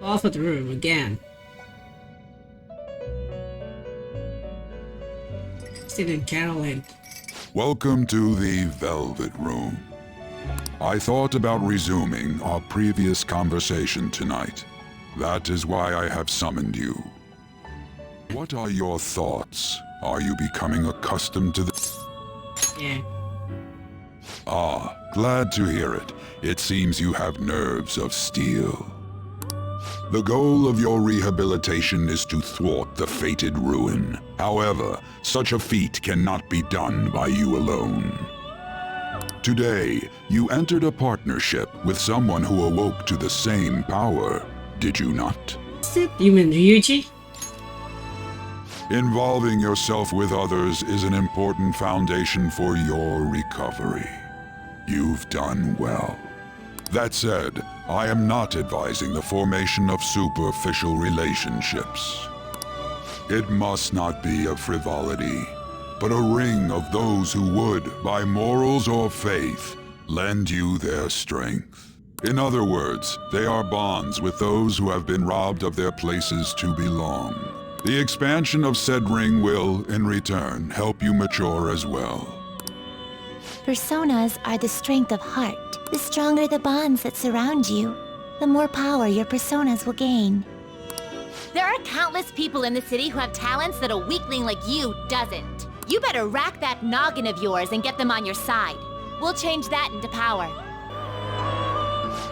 Off of the room again. Still in Caroline. Welcome to the Velvet Room. I thought about resuming our previous conversation tonight. That is why I have summoned you. What are your thoughts? Are you becoming accustomed to the... Yeah. Ah, glad to hear it. It seems you have nerves of steel. The goal of your rehabilitation is to thwart the fated ruin. However, such a feat cannot be done by you alone. Today, you entered a partnership with someone who awoke to the same power, did you not? You mean Ryuji? Involving yourself with others is an important foundation for your recovery. You've done well. That said, I am not advising the formation of superficial relationships. It must not be a frivolity, but a ring of those who would, by morals or faith, lend you their strength. In other words, they are bonds with those who have been robbed of their places to belong. The expansion of said ring will, in return, help you mature as well. Personas are the strength of heart. The stronger the bonds that surround you, the more power your personas will gain. There are countless people in the city who have talents that a weakling like you doesn't. You better rack that noggin of yours and get them on your side. We'll change that into power.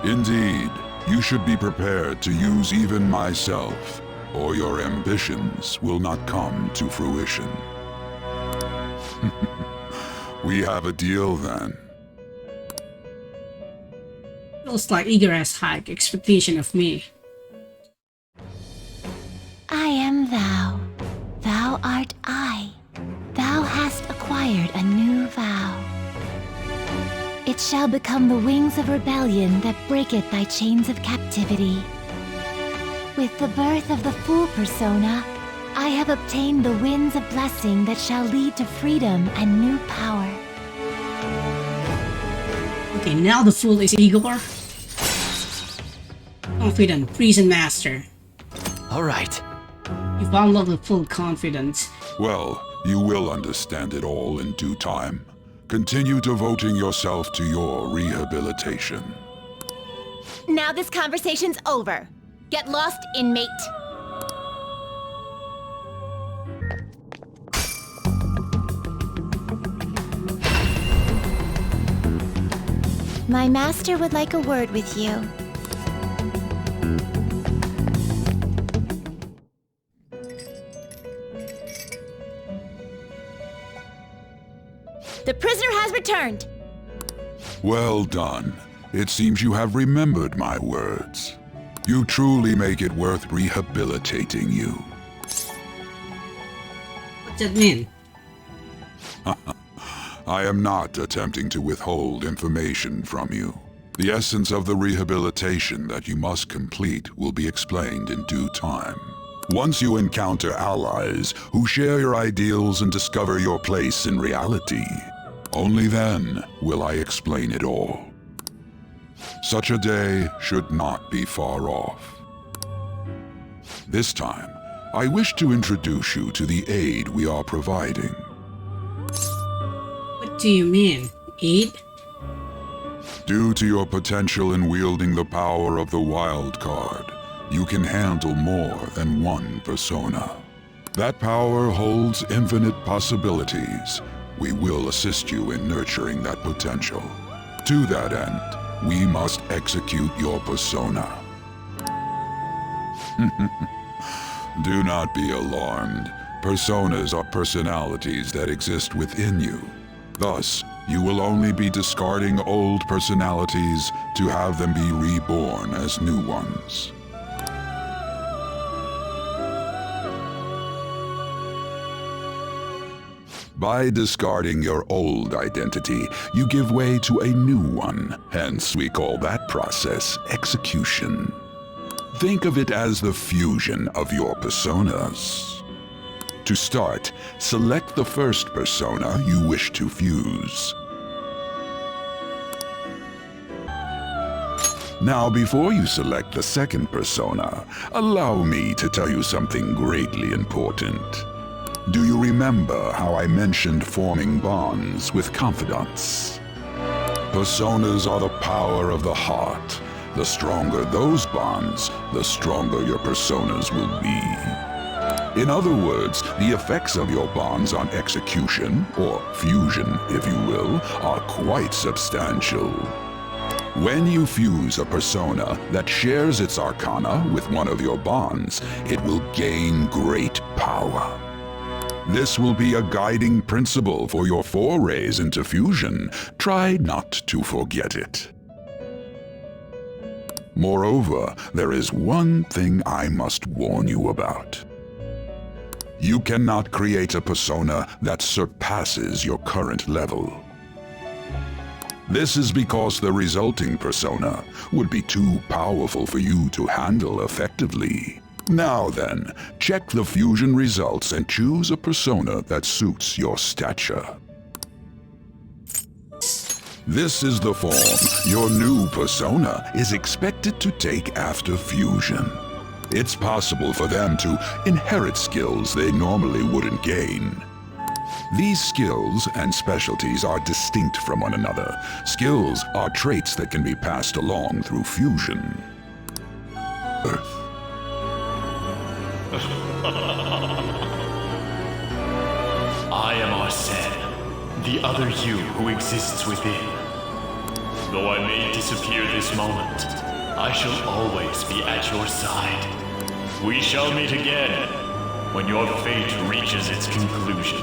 Indeed, you should be prepared to use even myself, or your ambitions will not come to fruition. We have a deal then. Feels like Igor has high expectation of me. I am thou. Thou art I. Thou hast acquired a new vow. It shall become the wings of rebellion that breaketh thy chains of captivity. With the birth of the Fool persona, I have obtained the winds of blessing that shall lead to freedom and new power. Okay, now the fool is Igor. Confidant, prison master. Alright. You found love with full confidence. Well, you will understand it all in due time. Continue devoting yourself to your rehabilitation. Now this conversation's over. Get lost, inmate. My master would like a word with you. The prisoner has returned. Well done. It seems you have remembered my words. You truly make it worth rehabilitating you. What's that mean? I am not attempting to withhold information from you. The essence of the rehabilitation that you must complete will be explained in due time. Once you encounter allies who share your ideals and discover your place in reality, only then will I explain it all. Such a day should not be far off. This time, I wish to introduce you to the aid we are providing. What do you mean? Aid? Due to your potential in wielding the power of the wild card, you can handle more than one persona. That power holds infinite possibilities. We will assist you in nurturing that potential. To that end, we must execute your persona. Do not be alarmed. Personas are personalities that exist within you. Thus, you will only be discarding old personalities to have them be reborn as new ones. By discarding your old identity, you give way to a new one. Hence, we call that process execution. Think of it as the fusion of your personas. To start, select the first persona you wish to fuse. Now, before you select the second persona, allow me to tell you something greatly important. Do you remember how I mentioned forming bonds with confidants? Personas are the power of the heart. The stronger those bonds, the stronger your personas will be. In other words, the effects of your bonds on execution, or fusion if you will, are quite substantial. When you fuse a persona that shares its arcana with one of your bonds, it will gain great power. This will be a guiding principle for your forays into fusion. Try not to forget it. Moreover, there is one thing I must warn you about. You cannot create a persona that surpasses your current level. This is because the resulting persona would be too powerful for you to handle effectively. Now then, check the fusion results and choose a persona that suits your stature. This is the form your new persona is expected to take after fusion. It's possible for them to inherit skills they normally wouldn't gain. These skills and specialties are distinct from one another. Skills are traits that can be passed along through fusion. Earth. I am Arsene, the other you who exists within. Though I may disappear this moment, I shall always be at your side. We shall meet again when your fate reaches its conclusion.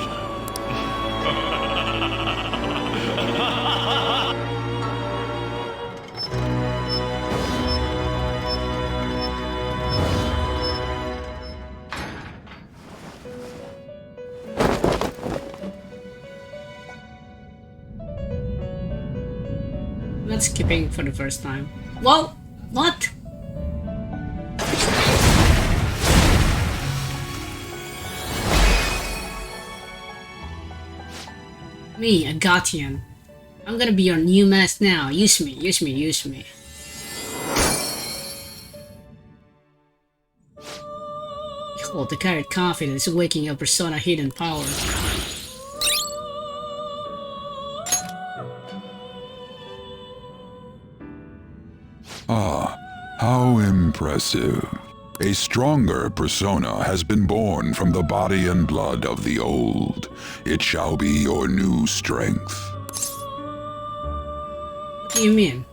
Not skipping for the first time. Well, what? Me, a Gothian. I'm gonna be your new mask now. Use me, use me, use me. Behold, the carried confidence waking your persona hidden power. Ah, how impressive. A stronger persona has been born from the body and blood of the old. It shall be your new strength. What do you mean?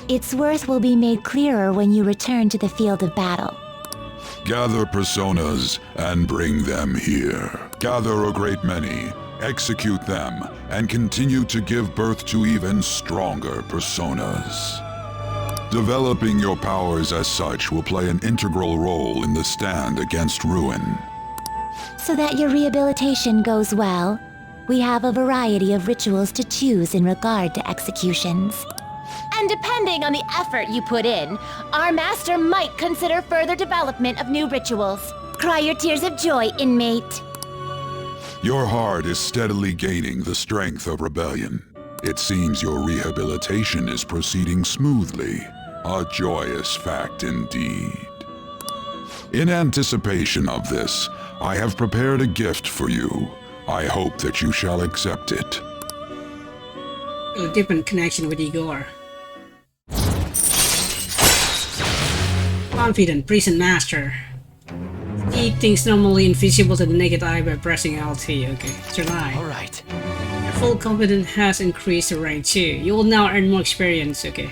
Its worth will be made clearer when you return to the field of battle. Gather personas and bring them here. Gather a great many, execute them, and continue to give birth to even stronger personas. Developing your powers as such will play an integral role in the stand against ruin. So that your rehabilitation goes well, we have a variety of rituals to choose in regard to executions. And depending on the effort you put in, our master might consider further development of new rituals. Cry your tears of joy, inmate. Your heart is steadily gaining the strength of rebellion. It seems your rehabilitation is proceeding smoothly. A joyous fact indeed. In anticipation of this, I have prepared a gift for you. I hope that you shall accept it. A different connection with Igor. Confidant, prison master. See things normally invisible to the naked eye by pressing LT. Okay, try. Alright. Your full confidence has increased to rank 2. You will now earn more experience. Okay.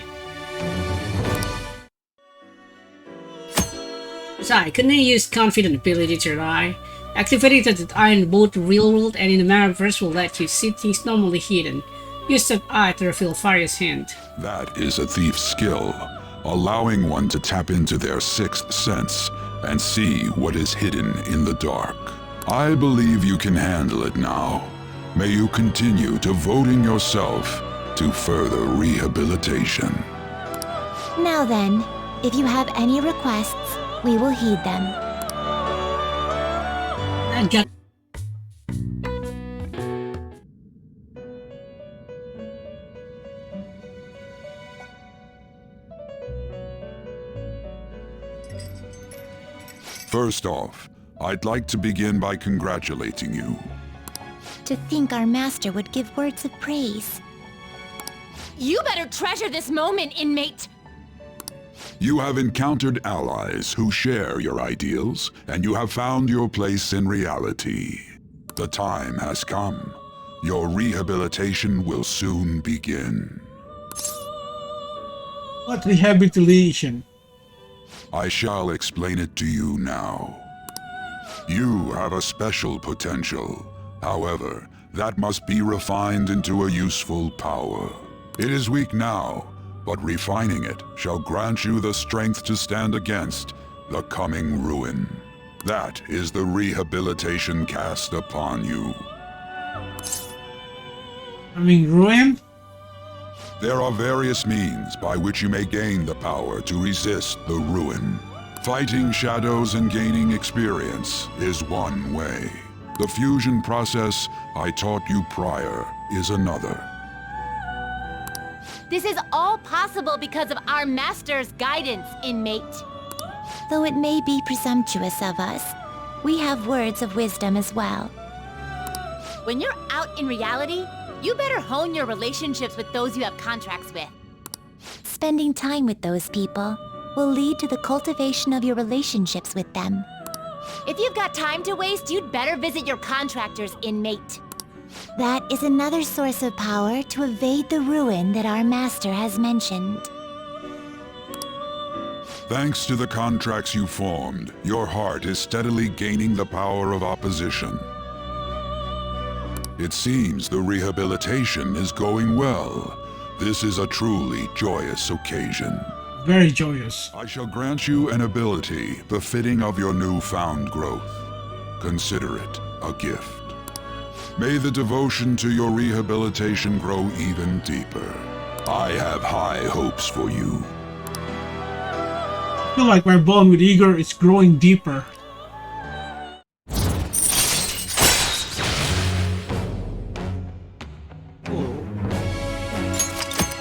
Besides, couldn't you use confident ability to lie? Activating the eye in both the real world and in the metaverse will let you see things normally hidden. Use that eye to reveal various hints. That is a thief's skill, allowing one to tap into their sixth sense and see what is hidden in the dark. I believe you can handle it now. May you continue devoting yourself to further rehabilitation. Now then, if you have any requests, we will heed them. I got First off, I'd like to begin by congratulating you. To think our master would give words of praise. You better treasure this moment, inmate! You have encountered allies who share your ideals, and you have found your place in reality. The time has come. Your rehabilitation will soon begin. What rehabilitation? I shall explain it to you now. You have a special potential. However, that must be refined into a useful power. It is weak now, but refining it shall grant you the strength to stand against the coming ruin. That is the rehabilitation cast upon you. I mean, ruin? There are various means by which you may gain the power to resist the ruin. Fighting shadows and gaining experience is one way. The fusion process I taught you prior is another. This is all possible because of our master's guidance, inmate. Though it may be presumptuous of us, we have words of wisdom as well. When you're out in reality, you better hone your relationships with those you have contracts with. Spending time with those people will lead to the cultivation of your relationships with them. If you've got time to waste, you'd better visit your contractors, inmate. That is another source of power to evade the ruin that our master has mentioned. Thanks to the contracts you formed, your heart is steadily gaining the power of opposition. It seems the rehabilitation is going well. This is a truly joyous occasion. Very joyous. I shall grant you an ability befitting of your newfound growth. Consider it a gift. May the devotion to your rehabilitation grow even deeper. I have high hopes for you. I feel like my bond with Igor is growing deeper.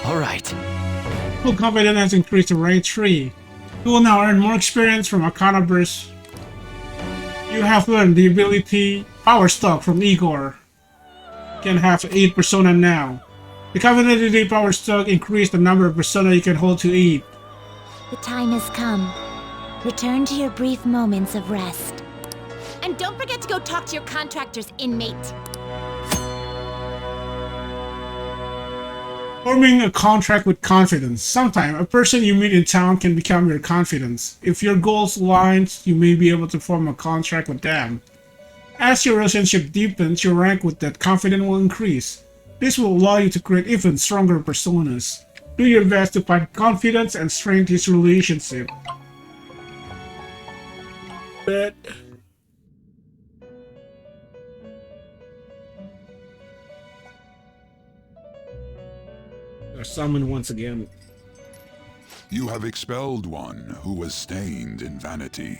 Alright. Full Confidant has increased to rank 3. You will now earn more experience from Arcana bursts. You have learned the ability Power Stock from Igor. You can have 8 persona now. The Confidant Power Stock increased the number of persona you can hold to 8. The time has come. Return to your brief moments of rest. And don't forget to go talk to your contractors, inmate. Forming a contract with confidence. Sometimes a person you meet in town can become your confidence. If your goals align, you may be able to form a contract with them. As your relationship deepens, your rank with that confidant will increase. This will allow you to create even stronger personas. Do your best to find confidence and strengthen this relationship. But they're summoned once again. You have expelled one who was stained in vanity.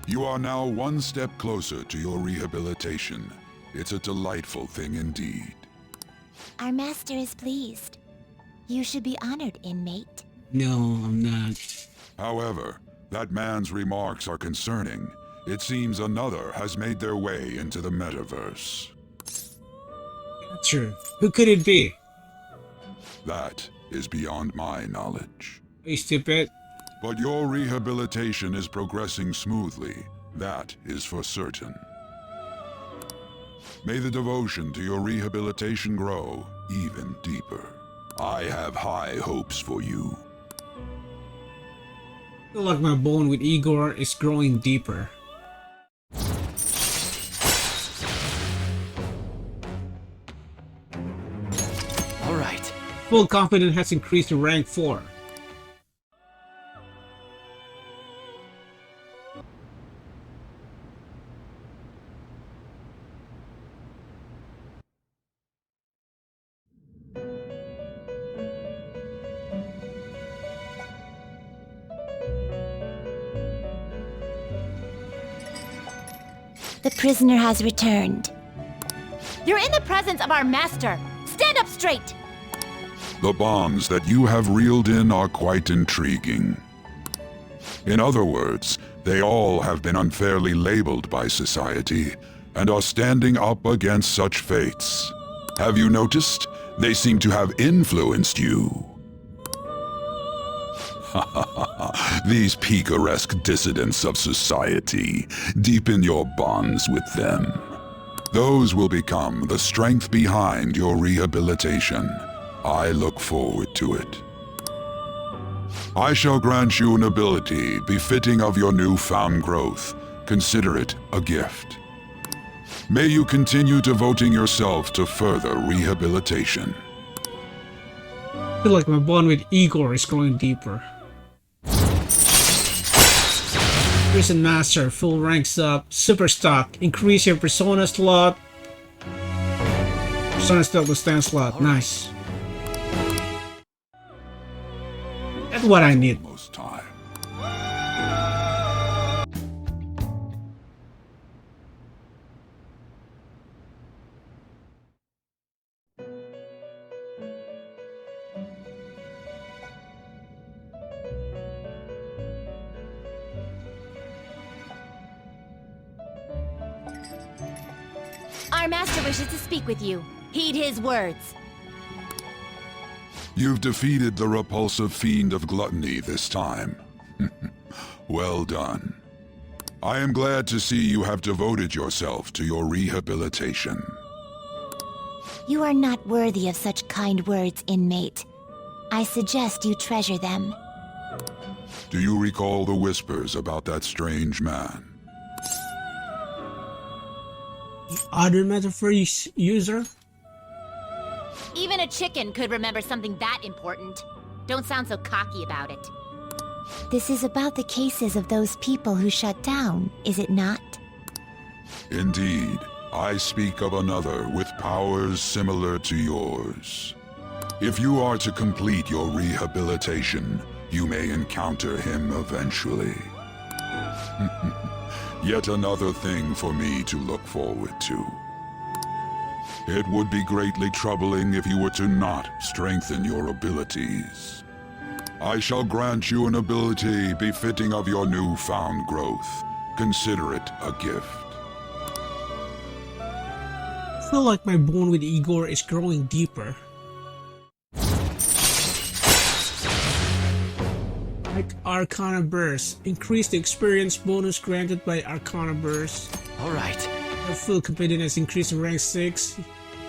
You are now one step closer to your rehabilitation. It's a delightful thing indeed. Our master is pleased. You should be honored, inmate. No, I'm not. However, that man's remarks are concerning. It seems another has made their way into the metaverse. True. Who could it be? That is beyond my knowledge. Are you stupid? But your rehabilitation is progressing smoothly. That is for certain. May the devotion to your rehabilitation grow even deeper. I have high hopes for you. I feel like my bond with Igor is growing deeper. Alright. Full Confidant has increased to rank 4. The prisoner has returned. You're in the presence of our master. Stand up straight! The bonds that you have reeled in are quite intriguing. In other words, They all have been unfairly labeled by society and are standing up against such fates. Have you noticed? They seem to have influenced you. These picaresque dissidents of society, deepen your bonds with them. Those will become the strength behind your rehabilitation. I look forward to it. I shall grant you an ability befitting of your newfound growth. Consider it a gift. May you continue devoting yourself to further rehabilitation. I feel like my bond with Igor is growing deeper. Prison Master, full ranks up, super stock, increase your persona slot. Persona still the stand slot, nice. That's what I need. Most time. Our master wishes to speak with you. Heed his words. You've defeated the repulsive fiend of gluttony this time. Well done. I am glad to see you have devoted yourself to your rehabilitation. You are not worthy of such kind words, inmate. I suggest you treasure them. Do you recall the whispers about that strange man? Other metaphor user? Even a chicken could remember something that important. Don't sound so cocky about it. This is about the cases of those people who shut down, is it not? Indeed, I speak of another with powers similar to yours. If you are to complete your rehabilitation, you may encounter him eventually. Yet another thing for me to look forward to. It would be greatly troubling if you were to not strengthen your abilities. I shall grant you an ability befitting of your newfound growth. Consider it a gift. I feel like my bond with Igor is growing deeper. Like Arcana Burst. Increase the experience bonus granted by Arcana Burst. Alright. Your full competitiveness increased to rank 6.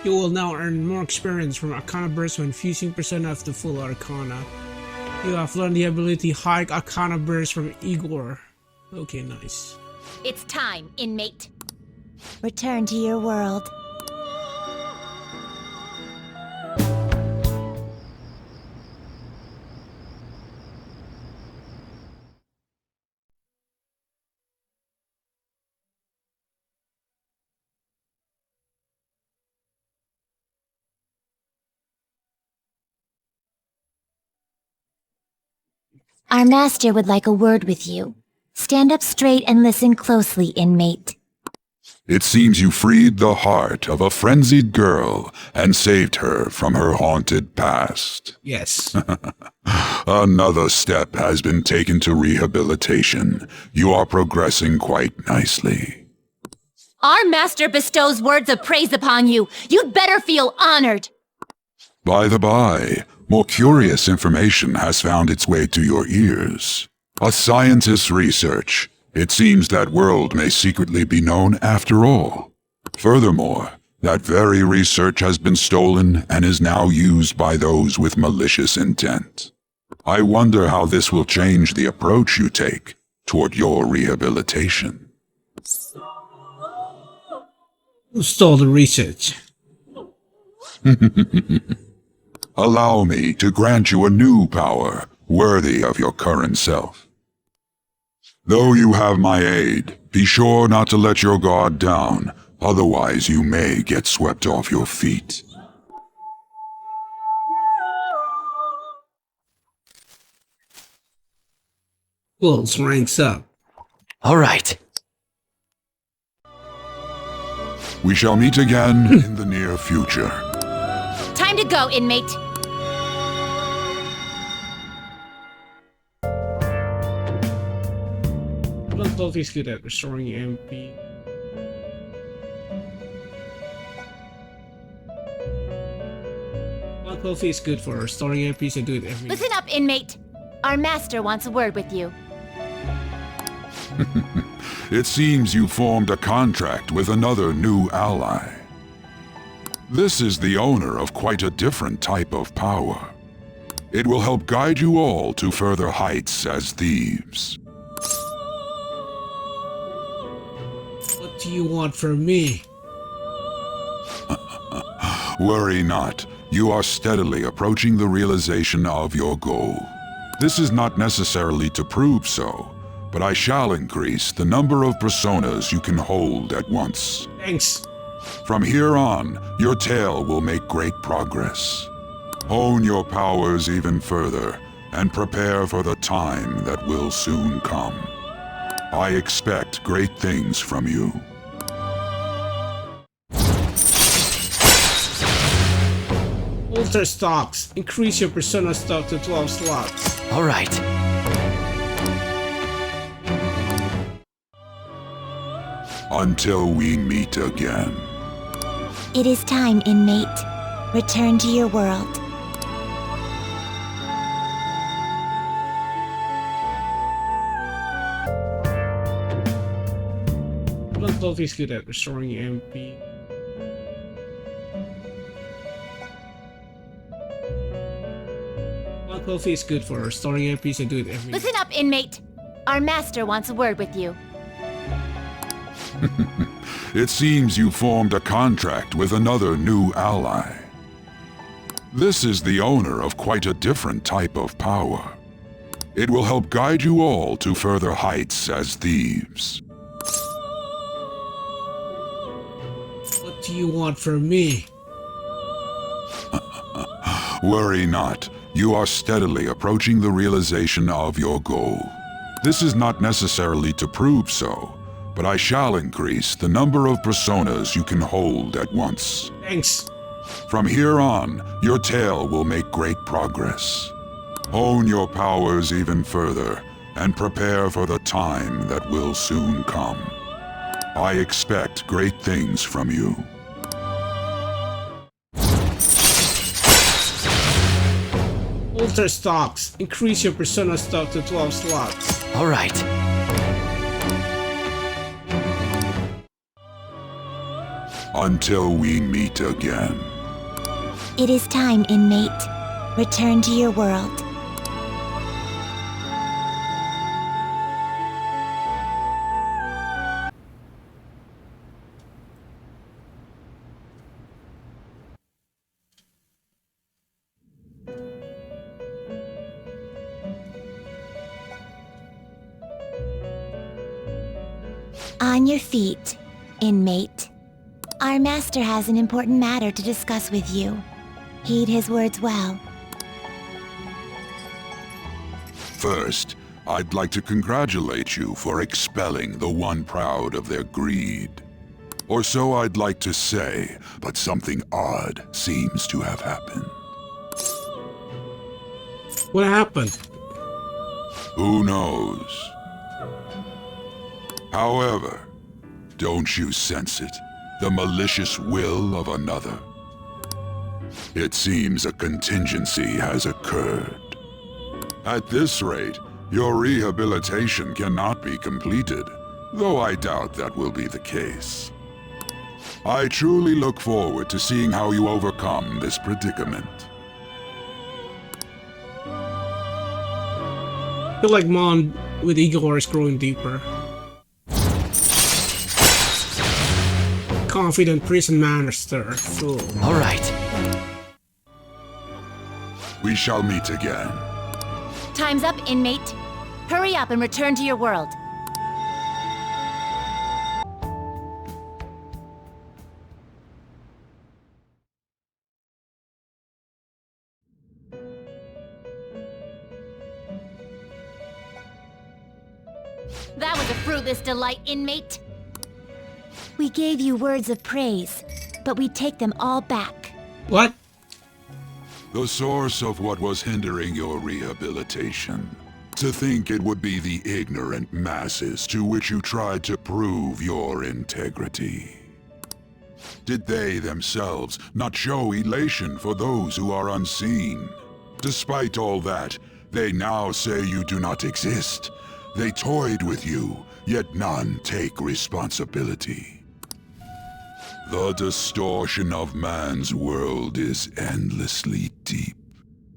You will now earn more experience from Arcana Burst when fusing persona of the full Arcana. You have learned the ability High Arcana Burst from Igor. Okay, nice. It's time, inmate. Return to your world. Our master would like a word with you. Stand up straight and listen closely, inmate. It seems you freed the heart of a frenzied girl and saved her from her haunted past. Yes. Another step has been taken to rehabilitation. You are progressing quite nicely. Our master bestows words of praise upon you. You'd better feel honored. By the by, more curious information has found its way to your ears. A scientist's research. It seems that world may secretly be known after all. Furthermore, that very research has been stolen and is now used by those with malicious intent. I wonder how this will change the approach you take toward your rehabilitation. Who stole the research? Allow me to grant you a new power worthy of your current self. Though you have my aid, be sure not to let your guard down, otherwise you may get swept off your feet. Wolves ranks up. Alright. We shall meet again in the near future. Time to go, inmate. Blood is good at restoring MP. Blood is good for restoring MPs and do it every. Listen up, inmate. Our master wants a word with you. It seems you formed a contract with another new ally. This is the owner of quite a different type of power. It will help guide you all to further heights as thieves. What do you want from me? Worry not. You are steadily approaching the realization of your goal. This is not necessarily to prove so, but I shall increase the number of personas you can hold at once. Thanks. From here on, your tale will make great progress. Hone your powers even further, and prepare for the time that will soon come. I expect great things from you. Alter stocks. Increase your persona stock to 12 slots. All right. Until we meet again. It is time, inmate. Return to your world. Blood is good at restoring MP. Blood is good for restoring MPs and do it every. Listen up, inmate. Our master wants a word with you. It seems you formed a contract with another new ally. This is the owner of quite a different type of power. It will help guide you all to further heights as thieves. What do you want from me? Worry not. You are steadily approaching the realization of your goal. This is not necessarily to prove so, but I shall increase the number of personas you can hold at once. Thanks. From here on, your tale will make great progress. Hone your powers even further, and prepare for the time that will soon come. I expect great things from you. Alter stocks. Increase your persona stock to 12 slots. All right. Until we meet again. It is time, inmate. Return to your world. On your feet, inmate. Our master has an important matter to discuss with you. Heed his words well. First, I'd like to congratulate you for expelling the one proud of their greed. Or so I'd like to say, but something odd seems to have happened. What happened? Who knows? However, don't you sense it? The malicious will of another? It seems a contingency has occurred. At this rate, your rehabilitation cannot be completed, though I doubt that will be the case. I truly look forward to seeing how you overcome this predicament. I feel like Mon with Igor is growing deeper. Confidant prison master. Fool. All right. We shall meet again. Time's up, inmate. Hurry up and return to your world. That was a fruitless delight, inmate. We gave you words of praise, but we take them all back. What? The source of what was hindering your rehabilitation. To think it would be the ignorant masses to which you tried to prove your integrity. Did they themselves not show elation for those who are unseen? Despite all that, they now say you do not exist. They toyed with you, yet none take responsibility. The distortion of man's world is endlessly deep.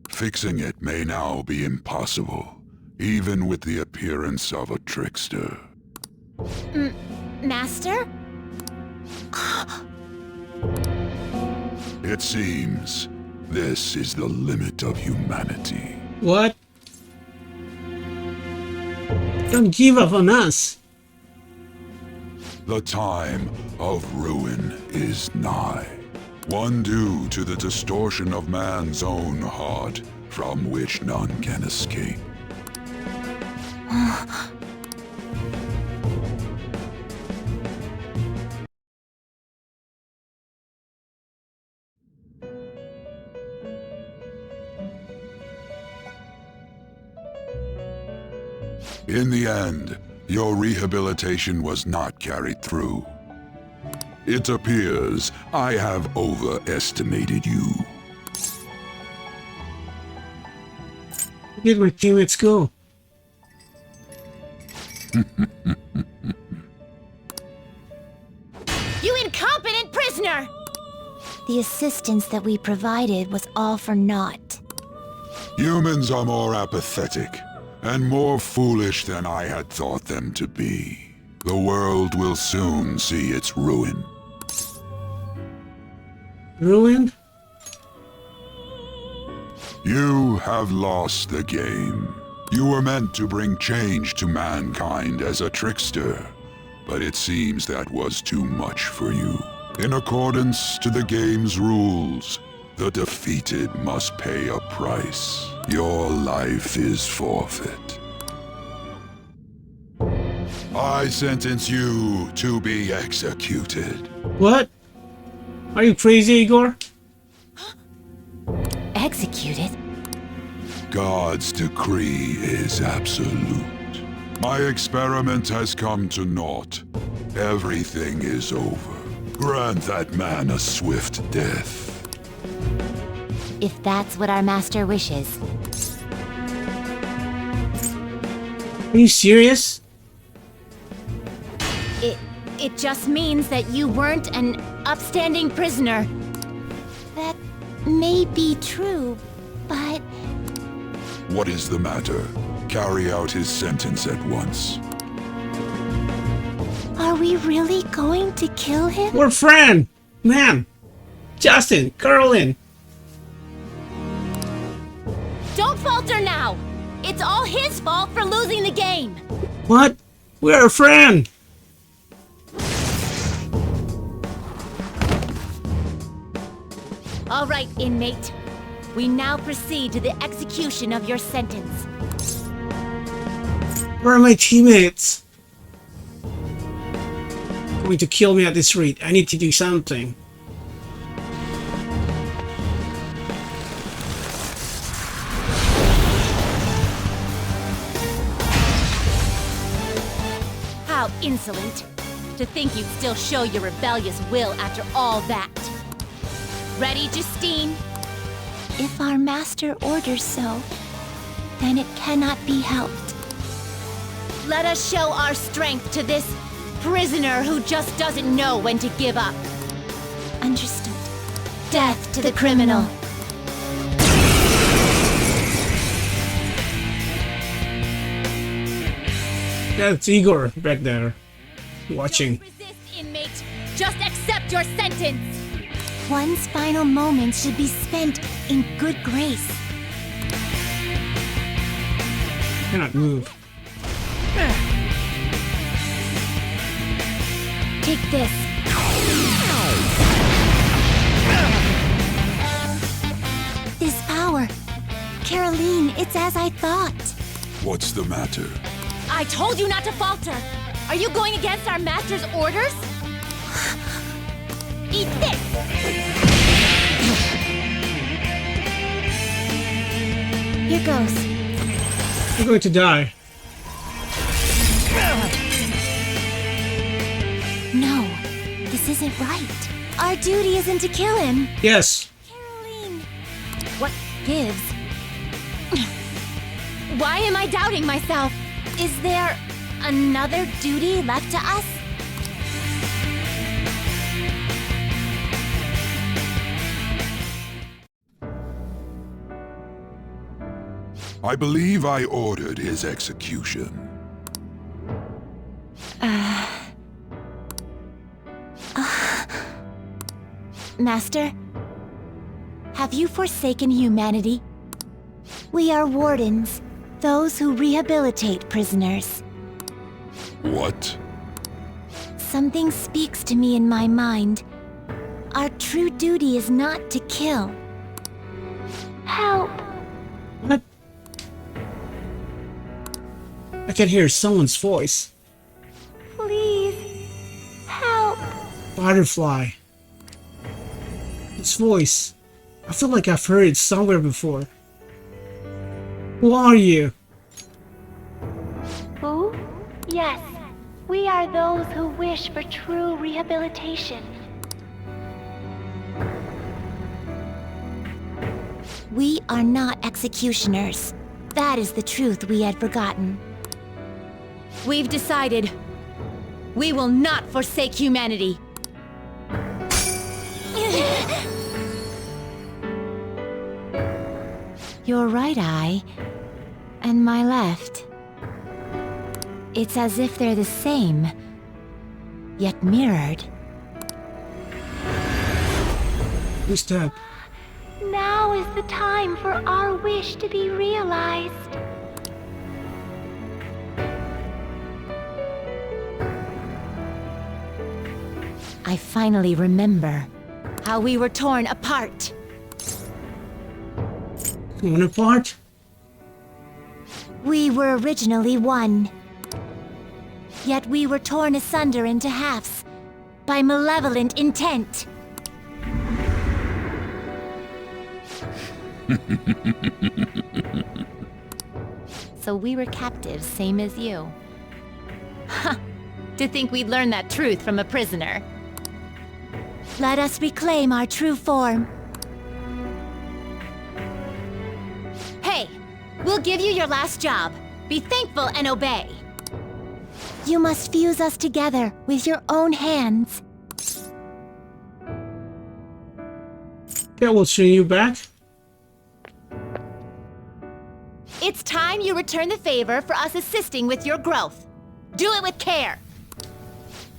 Fixing it may now be impossible, even with the appearance of a trickster. Master? It seems this is the limit of humanity. What? Don't give up on us. The time of ruin is nigh. One due to the distortion of man's own heart, from which none can escape. In the end, your rehabilitation was not carried through. It appears I have overestimated you. Where did my teammates go? You incompetent prisoner! The assistance that we provided was all for naught. Humans are more apathetic and more foolish than I had thought them to be. The world will soon see its ruin. Ruined? You have lost the game. You were meant to bring change to mankind as a trickster, but it seems that was too much for you. In accordance to the game's rules, the defeated must pay a price. Your life is forfeit. I sentence you to be executed. What? Are you crazy, Igor? Executed? God's decree is absolute. My experiment has come to naught. Everything is over. Grant that man a swift death. If that's what our master wishes. Are you serious? It just means that you weren't an upstanding prisoner. That may be true, but What is the matter? Carry out his sentence at once. are we really going to kill him? We're friends! Man! Justin, Carolyn! Don't falter now! It's all his fault for losing the game! What? We're a friend! All right, inmate. We now proceed to the execution of your sentence. Where are my teammates? Going to kill me at this rate. I need to do something. How insolent. To think you'd still show your rebellious will after all that. Ready, Justine? If our master orders so, then it cannot be helped. Let us show our strength to this prisoner who just doesn't know when to give up. Understood. Death to the criminal. That's Igor back there. Watching. Don't resist, inmate. Just accept your sentence. One's final moments should be spent in good grace. Cannot move. Take this. This power. Caroline, it's as I thought. What's the matter? I told you not to falter. Are you going against our master's orders? Eat this! Here goes. You're going to die. No, this isn't right. Our duty isn't to kill him. Yes. Caroline! What gives? Why am I doubting myself? Is there another duty left to us? I believe I ordered his execution. Master, have you forsaken humanity? We are wardens, those who rehabilitate prisoners. What? Something speaks to me in my mind. Our true duty is not to kill. Help! What? I can hear someone's voice. Please, help! Butterfly. Its voice. I feel like I've heard it somewhere before. Who are you? Who? Yes, we are those who wish for true rehabilitation. We are not executioners. That is the truth we had forgotten. We've decided. We will not forsake humanity. Your right eye and my left. It's as if they're the same, yet mirrored. Who's that? Now is the time for our wish to be realized. I finally remember How we were torn apart. Torn apart? we were originally one. Yet we were torn asunder into halves by malevolent intent. So we were captives, same as you. Ha! To think we'd learn that truth from a prisoner. Let us reclaim our true form. Hey! We'll give you your last job. Be thankful and obey. You must fuse us together with your own hands. That will send you back? It's time you return the favor for us assisting with your growth. Do it with care.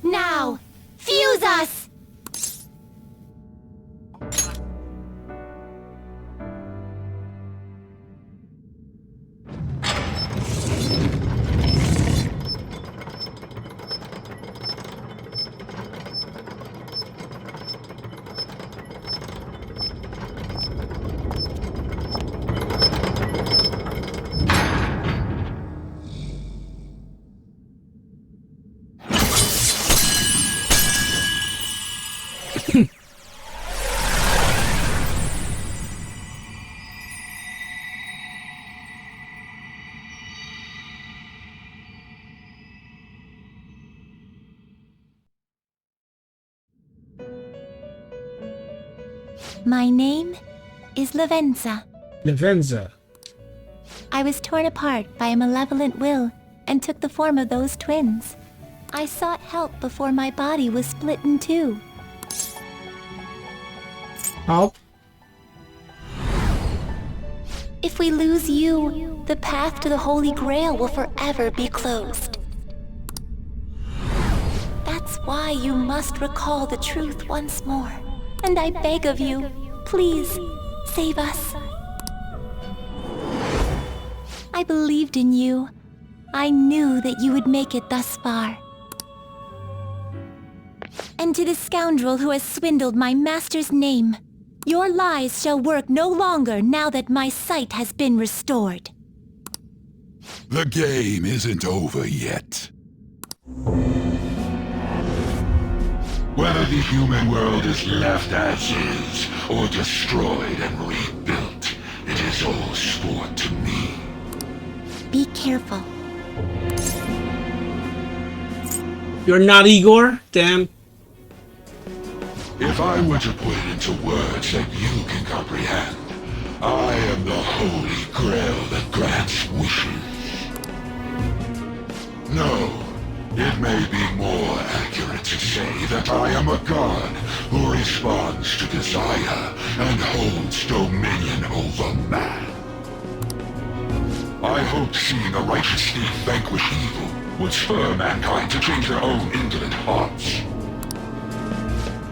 Now, fuse us! My name is Lavenza. Lavenza. I was torn apart by a malevolent will and took the form of those twins. I sought help before my body was split in two. Help? If we lose you, the path to the Holy Grail will forever be closed. That's why you must recall the truth once more. And I beg of you, please, save us. I believed in you. I knew that you would make it thus far. And to the scoundrel who has swindled my master's name, your lies shall work no longer now that my sight has been restored. The game isn't over yet. Whether the human world is left as is, or destroyed and rebuilt, it is all sport to me. Be careful. You're not Igor? Damn. If I were to put it into words that you can comprehend, I am the holy grail that grants wishes. No, it may be more accurate to say that I am a god who responds to desire and holds dominion over man. I hoped seeing a righteous state vanquish evil would spur mankind to change their own indolent hearts.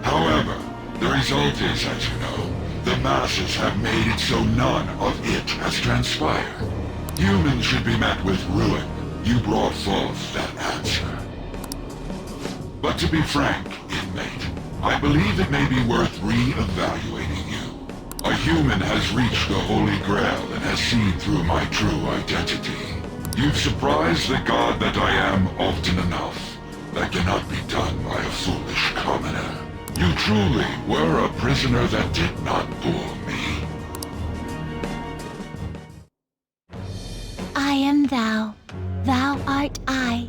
However, the result is, as you know, the masses have made it so none of it has transpired. Humans should be met with ruin. You brought forth that answer. But to be frank, inmate, I believe it may be worth re-evaluating you. A human has reached the Holy Grail and has seen through my true identity. You've surprised the god that I am often enough. That cannot be done by a foolish commoner. You truly were a prisoner that did not bore me. I am thou. Thou art I.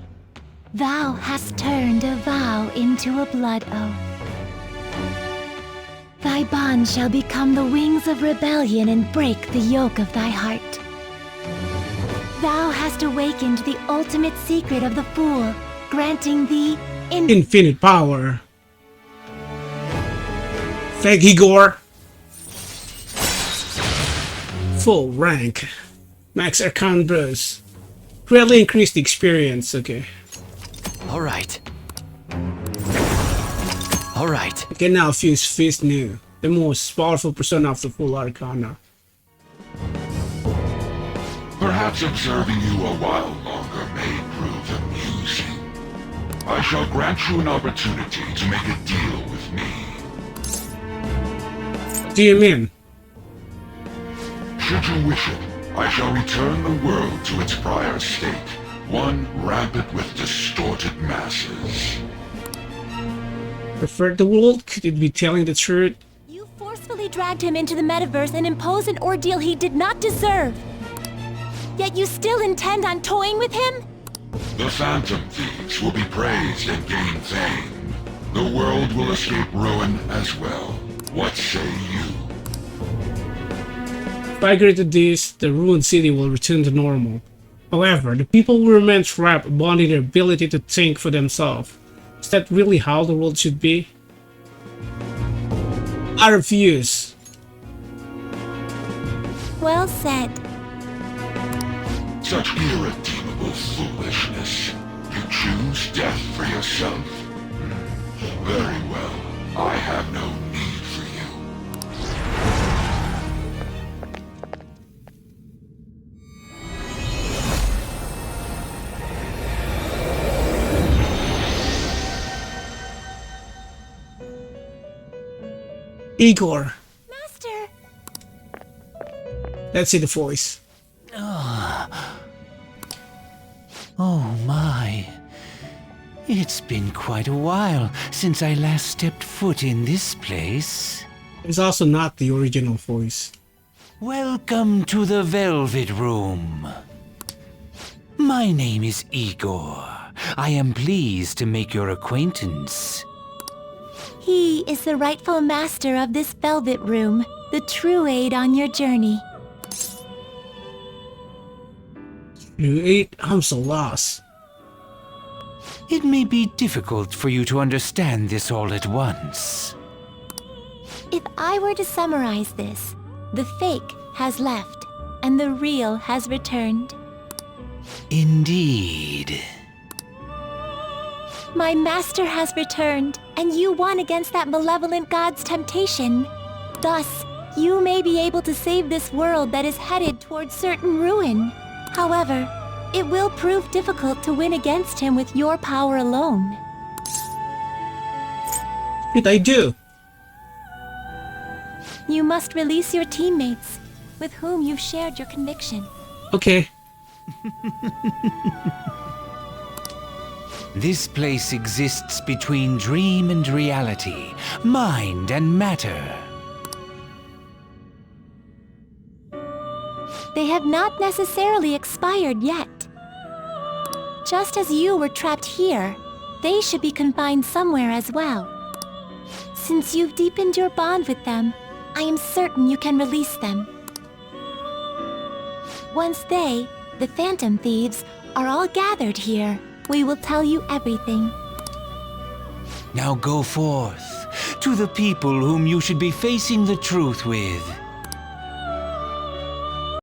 Thou hast turned a vow into a blood oath. Thy bond shall become the wings of rebellion and break the yoke of thy heart. Thou hast awakened the ultimate secret of the fool, granting thee Infinite power. Thank Igor. Full rank. Max Arcana Bros. Greatly increased the experience, okay. Alright. Alright. I can now fuse Fist New, the most powerful persona of the full Arcana. Perhaps observing you a while longer may prove amusing. I shall grant you an opportunity to make a deal with me. What do you mean? Should you wish it, I shall return the world to its prior state, one rampant with distorted masses. Prefer the world? Could it be telling the truth? You forcefully dragged him into the metaverse and imposed an ordeal he did not deserve. Yet you still intend on toying with him? The Phantom Thieves will be praised and gain fame. The world will escape ruin as well. What say you? If I agree to this, the ruined city will return to normal. However, the people will remain trapped, bonding their ability to think for themselves. Is that really how the world should be? I refuse. well said. Such irredeemable foolishness. You choose death for yourself? Very well. I have no need for you. Igor. Master! Let's see the voice. Oh my. It's been quite a while since I last stepped foot in this place. It's also not the original voice. Welcome to the Velvet Room. My name is Igor. I am pleased to make your acquaintance. He is the rightful master of this Velvet Room, the true aid on your journey. You ate? I'm so lost. It may be difficult for you to understand this all at once. If I were to summarize this, the fake has left, and the real has returned. Indeed. My master has returned, and you won against that malevolent god's temptation. Thus, you may be able to save this world that is headed towards certain ruin. However, it will prove difficult to win against him with your power alone. What did I do? You must release your teammates, with whom you've shared your conviction. Okay. This place exists between dream and reality, mind and matter. They have not necessarily expired yet. Just as you were trapped here, they should be confined somewhere as well. Since you've deepened your bond with them, I am certain you can release them. Once they, the Phantom Thieves, are all gathered here, we will tell you everything. Now go forth to the people whom you should be facing the truth with.